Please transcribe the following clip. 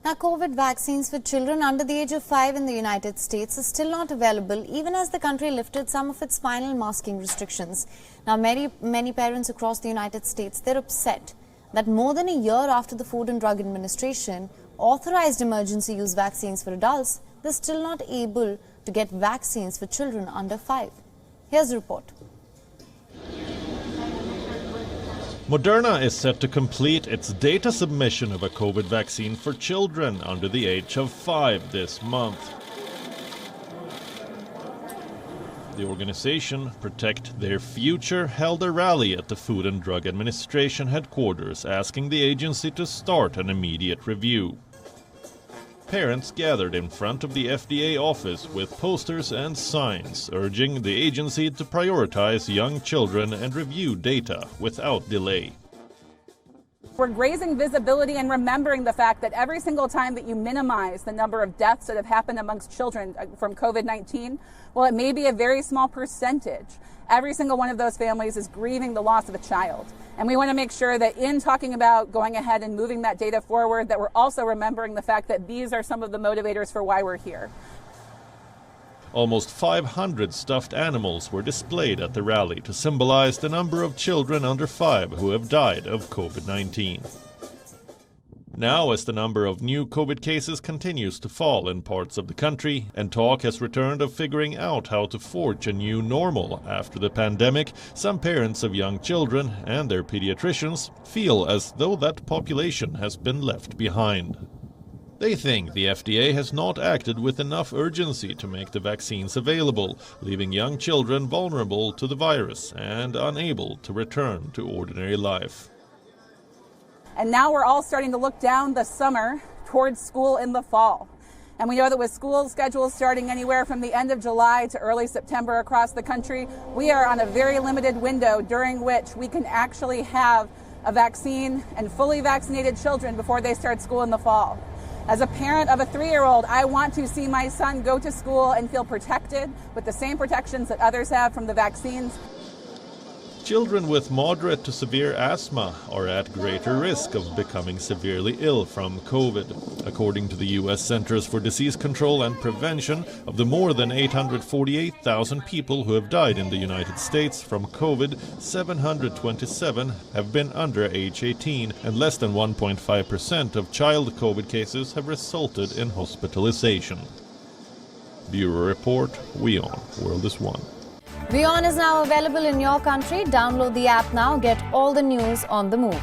Now, COVID vaccines for children under the age of 5 in the United States are still not available, even as the country lifted some of its final masking restrictions. Now, many parents across the United States, they're upset that more than a year after the Food and Drug Administration authorized emergency use vaccines for adults, they're still not able to get vaccines for children under 5. Here's a report. Moderna is set to complete its data submission of a COVID vaccine for children under the age of 5 this month. The organization, Protect Their Future, held a rally at the Food and Drug Administration headquarters asking the agency to start an immediate review. Parents gathered in front of the FDA office with posters and signs urging the agency to prioritize young children and review data without delay. We're raising visibility and remembering the fact that every single time that you minimize the number of deaths that have happened amongst children from COVID-19, well, it may be a very small percentage. Every single one of those families is grieving the loss of a child. And we want to make sure that in talking about going ahead and moving that data forward, that we're also remembering the fact that these are some of the motivators for why we're here. Almost 500 stuffed animals were displayed at the rally to symbolize the number of children under 5 who have died of COVID-19. Now, as the number of new COVID cases continues to fall in parts of the country, and talk has returned of figuring out how to forge a new normal after the pandemic, some parents of young children and their pediatricians feel as though that population has been left behind. They think the FDA has not acted with enough urgency to make the vaccines available, leaving young children vulnerable to the virus and unable to return to ordinary life. And now we're all starting to look down the summer towards school in the fall. And we know that with school schedules starting anywhere from the end of July to early September across the country, we are on a very limited window during which we can actually have a vaccine and fully vaccinated children before they start school in the fall. As a parent of a 3-year-old, I want to see my son go to school and feel protected with the same protections that others have from the vaccines. Children with moderate to severe asthma are at greater risk of becoming severely ill from COVID. According to the U.S. Centers for Disease Control and Prevention, of the more than 848,000 people who have died in the United States from COVID, 727 have been under age 18, and less than 1.5% of child COVID cases have resulted in hospitalization. Bureau Report, WION, World is One. WION is now available in your country. Download the app now. Get all the news on the move.